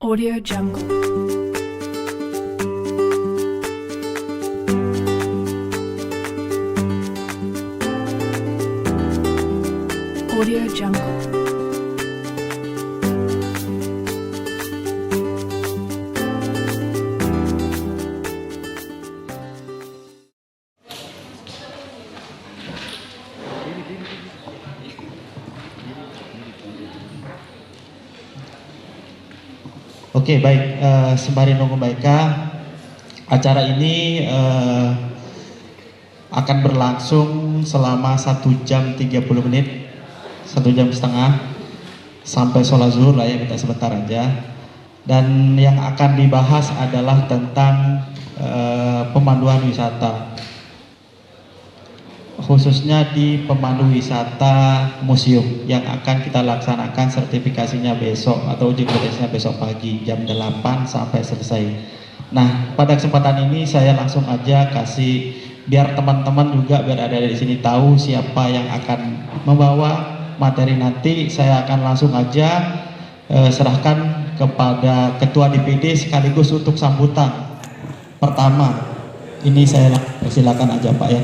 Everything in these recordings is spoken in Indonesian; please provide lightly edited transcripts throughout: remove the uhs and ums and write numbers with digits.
Audio Jungle. Audio Jungle. Oke, baik. Sembari nunggu Baika, acara ini akan berlangsung selama 1 jam 30 menit, 1 jam setengah sampai sholat zuhur lah ya, kita sebentar aja. Dan yang akan dibahas adalah tentang pemanduan wisata, khususnya di pemandu wisata museum yang akan kita laksanakan sertifikasinya besok atau uji kompetensinya besok pagi jam 8 sampai selesai. Nah, pada kesempatan ini saya langsung aja kasih biar teman-teman juga biar ada di sini tahu siapa yang akan membawa materi nanti. Saya akan langsung aja serahkan kepada Ketua DPD sekaligus untuk sambutan pertama. Ini saya persilakan aja Pak ya.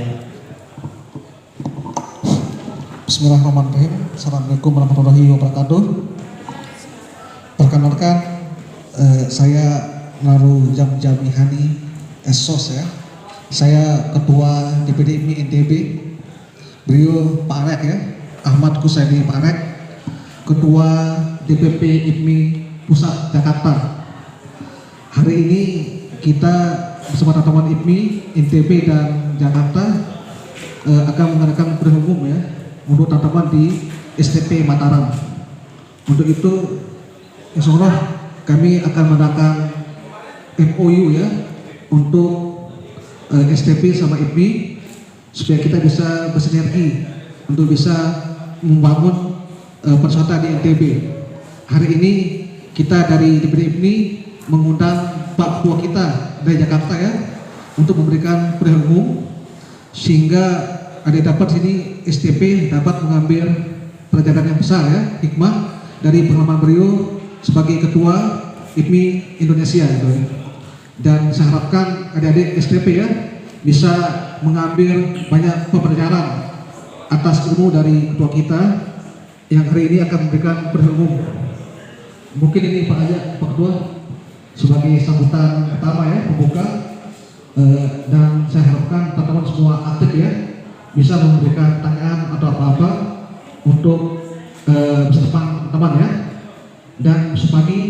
Bismillahirrahmanirrahim. Assalamualaikum warahmatullahi wabarakatuh. Perkenalkan, saya Naru Jamjami Hani Esos ya. Saya Ketua DPD IPMI NTB. Beliau Pak Arek ya, Ahmad Kusaidi Pak Arek, Ketua DPP IPMI Pusat Jakarta. Hari ini kita bersama teman-teman IPMI NTB dan Jakarta akan mengadakan kuliah umum ya untuk teman-teman di STP Mataram. Untuk itu, insya Allah kami akan mengadakan MOU ya untuk STP sama IPMI supaya kita bisa bersinergi untuk bisa membangun pariwisata di NTB. Hari ini kita dari DPD IPMI mengundang Pak Ketua kita dari Jakarta ya untuk memberikan kuliah umum sehingga ada dapat sini STP dapat mengambil pelajaran yang besar ya, hikmah dari pengalaman beliau sebagai Ketua IPMI Indonesia gitu ya. Dan saya harapkan adik-adik STP ya bisa mengambil banyak pembelajaran atas ilmu dari ketua kita yang hari ini akan memberikan kuliah umum. Mungkin ini Pak aja Pak Ketua sebagai sambutan pertama ya, pembuka, dan saya harapkan teman-teman semua aktif ya bisa memberikan pertanyaan atau apa-apa untuk bersama teman-teman ya. Dan besok pagi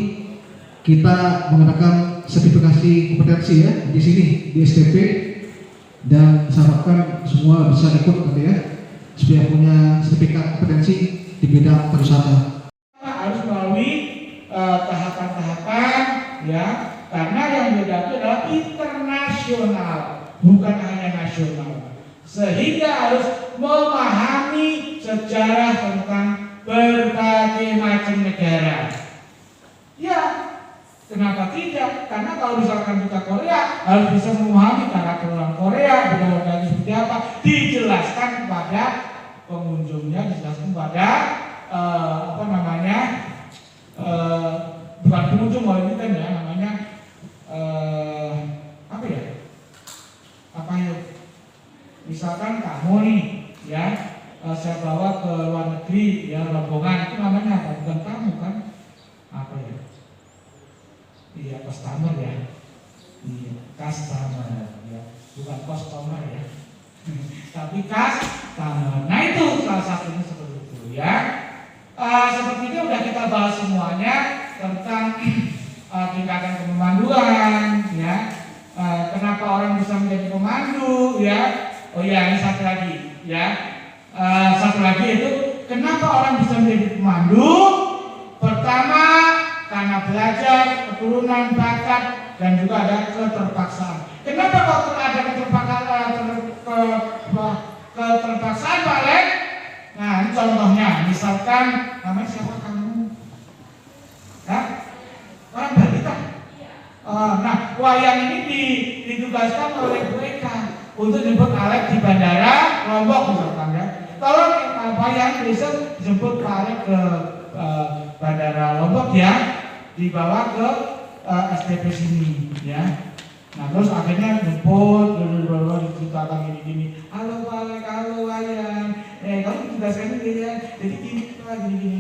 kita mengadakan sertifikasi kompetensi ya di sini di STP, dan saya harapkan semua bisa ikut nanti ya supaya punya sertifikat kompetensi di bidang pariwisata. Harus melalui tahapan-tahapan ya, karena yang beda itu adalah internasional, bukan hanya nasional. Sehingga harus memahami sejarah tentang berbagai macam negara. Ya, kenapa tidak? Karena kalau misalkan kita Korea, harus bisa memahami karakter orang Korea, budaya seperti apa, dijelaskan kepada pengunjungnya, dijelaskan kepada bukan pengunjung, kalau ini kan ya namanya misalkan kamu nih ya, saya bawa ke luar negeri ya, rombongan, itu namanya apa? Bukan kamu kan? Apa ya? Iya, customer ya. Iya, customer ya. Bukan customer ya. Tapi customer. Nah itu salah satunya seperti itu ya. Seperti itu udah kita bahas semuanya tentang tingkatan pemanduan ya. Kenapa orang bisa menjadi pemandu ya? Oh iya, ini satu lagi ya. Satu lagi itu kenapa orang bisa menjadi pemandu? Pertama, karena belajar, keturunan, bakat, dan juga ada keterpaksaan. Kenapa kalau ada keterpaksaan Pak Lek? Nah, ini contohnya, misalkan namanya siapa kamu? Hah? Orang Bali kan? Nah, wayang ini ditugaskan oleh Bu Eka untuk jemput Alek di bandara Lombok misalkan ya. Tolong wayang bisa jemput Alek ke bandara Lombok ya. dibawa ke STP sini ya. Nah terus akhirnya jemput, diceritakan gini-gini. Halo Pak, halo Wayan, kamu tugaskan ini ya, jadi gini Pak, gini.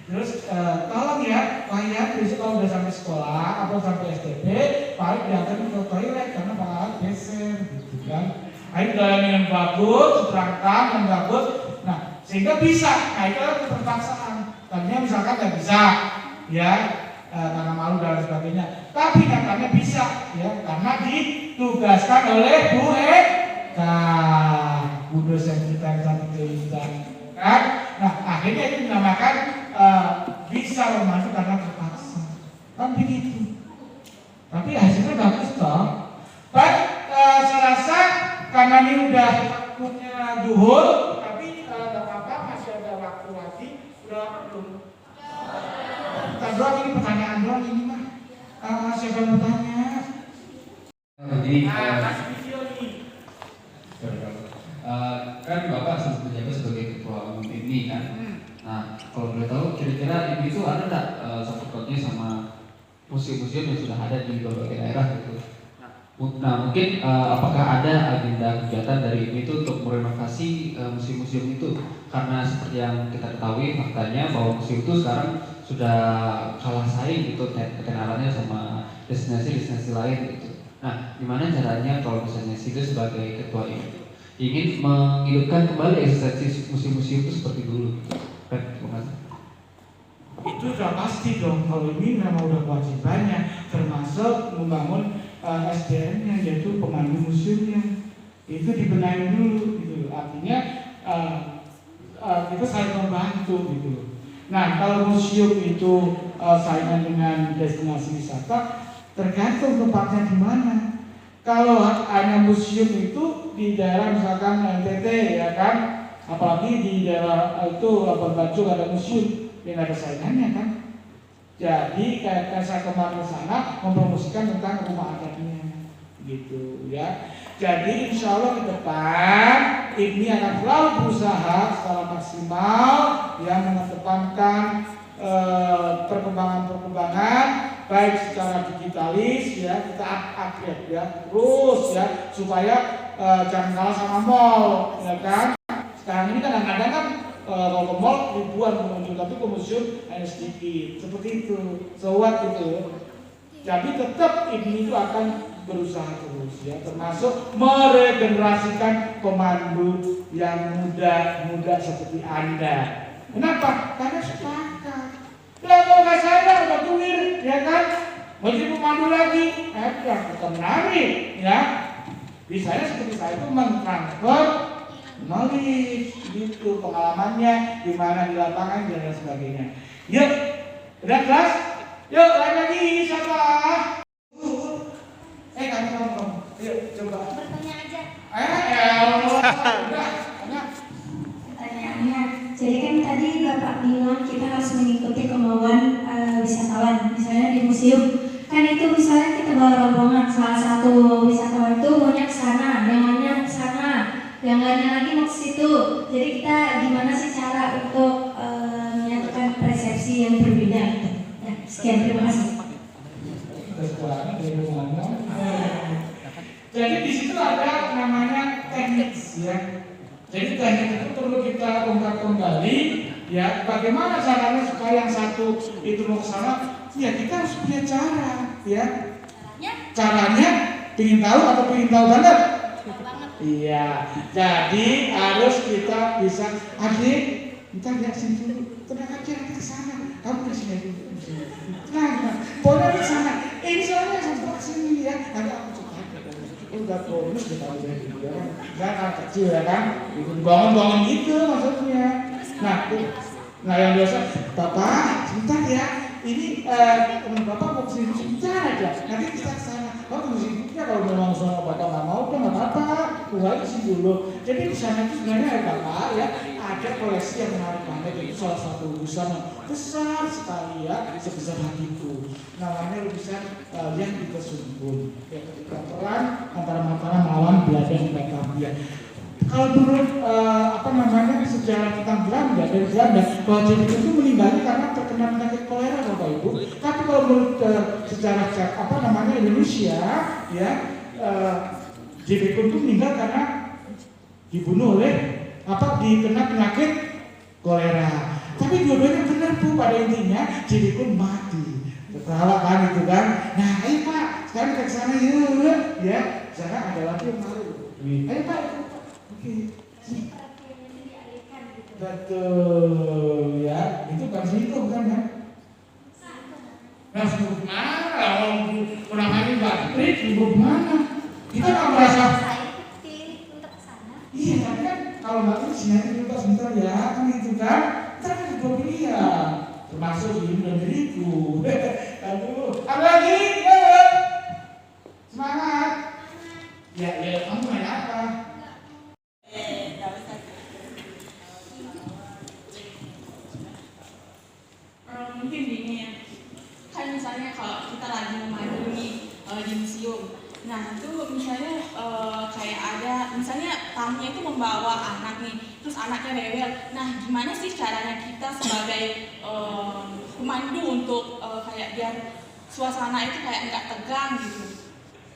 Terus tolong ya, Wayan besok kalau udah sampai sekolah atau sampai STP, Pak diantarin ke toilet karena Pak Alat geser, gitu kan. Ayo jalan yang bagus, terangkan yang bagus. Nah sehingga bisa, nah itu adalah keterpaksaan. Tadinya misalkan nggak bisa, ya. Karena malu dan sebagainya, tapi katanya bisa ya karena ditugaskan oleh Bu Eka, Bu dosen kita yang satu kita kan. Nah akhirnya itu dinamakan bisa membantu karena terpaksa kan begitu, tapi hasilnya bagus toh. Saya rasa karena ini udah punya duhur, tapi nggak apa-apa, masih ada waktu lagi. Udah belum? Doang ini pertanyaan doang ini mah. Siapa yang bertanya? Jadi Kasih video nih. kan Bapak menjabat sebagai ketua umum ini kan. Nah, kalau boleh tahu kira-kira ini tuh ada nggak support-nya sama museum-museum yang sudah ada di berbagai daerah gitu. Nah, mungkin apakah ada agenda kegiatan dari ini tuh untuk merenovasi museum-museum itu? Karena seperti yang kita ketahui faktanya bahwa museum itu sekarang sudah kalah saing gitu ketenarannya sama destinasi-destinasi lain gitu. Nah, gimana caranya kalau misalnya Sido sebagai ketua ini ingin menghidupkan kembali eksistensi museum-museum itu seperti dulu? Terima kasih. Itu sudah pasti dong, kalau ini memang udah kewajibannya, termasuk membangun SDM-nya, yaitu pemandu museumnya. Itu dibenahi dulu gitu. Artinya kita saling membantu gitu. Nah, kalau museum itu saingan dengan destinasi wisata, tergantung tempatnya di mana. Kalau hanya museum itu di daerah misalkan NTT ya kan, apalagi di daerah itu Labuan Bajo ada museum, yang ada saingannya kan. Jadi kayak saya kemarin ke sana mempromosikan tentang rumah adatnya, gitu ya. Jadi insya Allah ke depan ini akan selalu berusaha secara maksimal yang mengedepankan perkembangan baik secara digitalis ya, kita upgrade ya terus ya supaya jangan kalah sama mall ya kan. Sekarang ini kadang-kadang kan kalau ke mall ribuan pengunjung tapi ke museum hanya sedikit seperti itu, sewat gitu. Jadi tetap ini itu akan berusaha terus ya, termasuk meregenerasikan pemandu yang muda seperti Anda. Kenapa? Karena sepakat. Lah kalau nggak saya udah tuir, ya kan? Mau jadi pemandu lagi, ya kita menari, ya. Bisanya seperti saya itu mentransfer knowledge, gitu pengalamannya, di mana di lapangan dan lain sebagainya. Yuk, udah kelas? Yuk, lagi siapa? Kamu ngomong, yuk coba. Bertanya aja. Udah. Pertanyaannya, jadi kan tadi Bapak bilang kita harus mengikuti kemauan wisatawan, misalnya di museum. Kan itu misalnya kita bawa rombongan, salah satu wisatawan itu maunya ke sana, yang lainnya ke sana, yang lainnya lagi mau ke situ. Jadi kita gimana sih cara untuk menyatukan persepsi yang berbeda gitu. Ya, sekian, terima kasih. Jadi di situ ada namanya teknik ya. Jadi teknik itu perlu kita ungkap kembali ya. Bagaimana caranya supaya yang satu itu mau ke sana? Ya kita harus punya cara ya. Caranya ingin tahu atau ingin tahu banget? Iya. Jadi harus kita bisa adik, kita lihat sini dulu. Tenang aja nanti ke sana. Kamu di sini dulu. Nah, boleh di sana. Ini soalnya sampai sini ya. Nanti aku coba. Udah bonus kita udah gitu ya. Kan kecil ya kan. Bangun-bangun gitu maksudnya. Nah yang biasa, Bapak sebentar ya. Ini teman Bapak mau kesini sebentar aja. Nanti kita kesana. Bapak kesini ya kalau memang sama Bapak nggak mau, kan nggak apa-apa. Keluar ke sini dulu. Jadi di sana itu sebenarnya ya Bapak ya ada koleksi yang menarik banget. Itu salah satu lukisan besar sekali ya, sebesar hatiku. Namanya lukisan yang ditersembun. Ya, ketika perang antara Mataram melawan Belanda dan Batavia. Kalau dulu sejarah sejarah tentang Belanda dari Belanda bahwa JP Kun itu meninggalnya karena terkena penyakit kolera Bapak Ibu. Tapi kalau menurut sejarah Indonesia ya JP Kun itu meninggal karena dibunuh oleh dikena penyakit kolera. Tapi dua-duanya benar Bu, pada intinya JP Kun mati. Tertawa kan itu kan. Nah, ayo Pak, sekarang kita ke sana yuk. Ya, sana ada lagi yang baru. Ayo Pak. Oke. Betul ya, itu kan selingkuh kan? Nah, selingkuh mana? Orang lain bateri, selingkuh mana? Kita nggak merasa. Iya, tapi kan kalau nggak itu sini kita sebentar ya, kan itu kan? Kita kan dua pilihan, termasuk diri dan diriku. Aduh, apa lagi? Semangat. Ya, kamu main apa? Mungkin gini ya, kan misalnya kalau kita lagi memandu nih di museum, nah itu misalnya kayak ada, misalnya tamunya itu membawa anak nih, terus anaknya rewel. Nah gimana sih caranya kita sebagai pemandu untuk kayak biar suasana itu kayak nggak tegang gitu?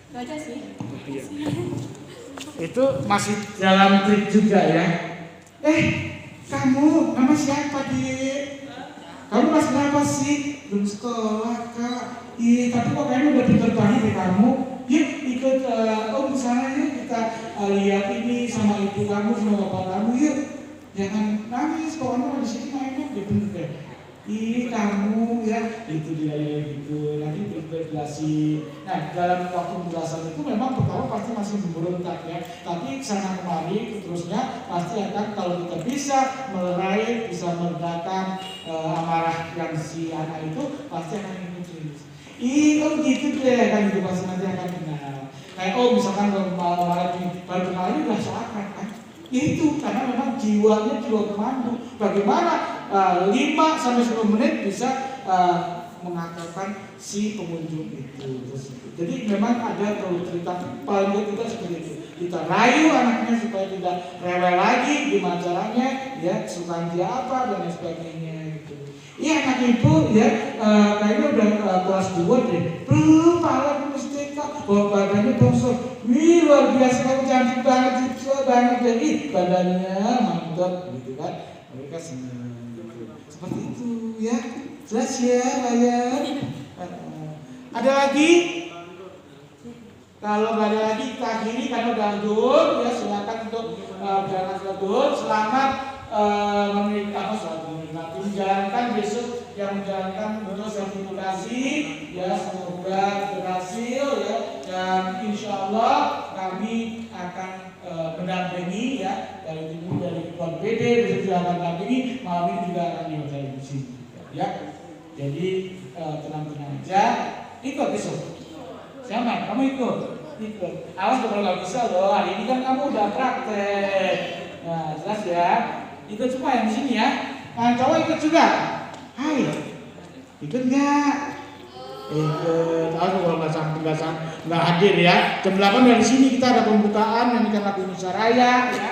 Itu aja sih. Itu masih dalam trik juga ya. Kamu, nama siapa Dik? Kamu kelas berapa sih? Belum sekolah Kak. Iya, tapi kok kayaknya udah pintar banget ya kamu. Yuk ikut Om sana yuk, kita lihat ini sama ibu kamu sama bapak kamu yuk. Jangan nangis, pokoknya di sini mainnya dia bener deh. Ih kamu ya, itu dia gitu. Nanti berjelasin. Nah dalam waktu penjelasan itu memang pertama pasti masih memberontak ya. Tapi sana kemari terusnya pasti akan kalau kita bisa melerai, bisa meredakan amarah yang si anak itu pasti akan ingin terus. Gitu deh kan itu pasti nanti akan kenal. Kayak misalkan kalau malam ini baru kenal ini udah seakan kan. Itu karena memang jiwanya jiwa pemandu. Bagaimana 5 sampai 10 menit bisa mengatakan si pengunjung itu. Jadi memang ada kalau cerita paling kita seperti itu. Kita rayu anaknya supaya tidak rewel lagi gimana caranya, ya suka dia apa dan lain sebagainya gitu. Iya anak ibu ya kayaknya udah kelas 2 deh. Belum pala mesti bawa badannya bosok. Wih luar biasa kamu cantik banget, banget jadi badannya mantap gitu kan. Mereka senang gitu. Seperti itu ya. Jelas ya Ryan. Ada lagi? Kalau nggak ada lagi kita akhiri karena udah dulu ya, silakan untuk berangkat ke dulu. Selamat menjalankan besok yang menjalankan untuk sertifikasi ya, semoga berhasil ya, dan insya Allah kami akan mendampingi ya dari tim dari Ketua PD besok juga akan mendampingi, malam ini juga akan diwakili di sini ya. Jadi tenang-tenang aja, ikut besok. Siapa? Kamu ikut? Ikut. Awas kalau nggak bisa loh. Hari ini kan kamu udah praktek. Nah, jelas ya. Ikut semua yang di sini ya. Nah, cowok ikut juga. Hai. Ikut nggak? Ikut. Awas kalau nggak hadir ya. Jam 8 dari sini kita ada pembukaan nyanyikan lagu Indonesia Raya. Ya.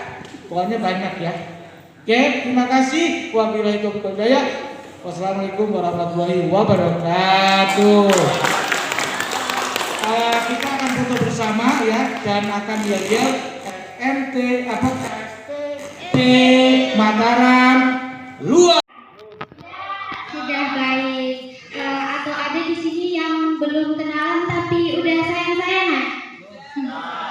Pokoknya banyak ya. Oke, terima kasih. Wabillahi taufiq wal hidayah. Wassalamualaikum warahmatullahi wabarakatuh. Kita akan foto bersama ya, dan akan yel-yel KST Mataram luar. Sudah baik. Atau ada di sini yang belum kenalan tapi udah sayang-sayangan?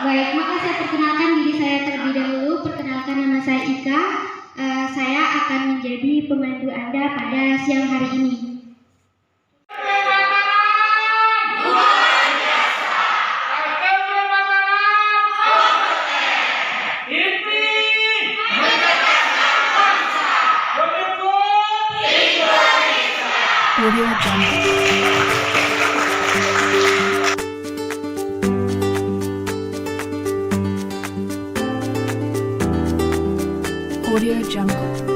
Baik, maka saya perkenalkan diri saya terlebih dahulu. Perkenalkan nama saya Ika. Saya akan menjadi pemandu Anda pada siang hari ini. Audio Jungle. Audio Jungle.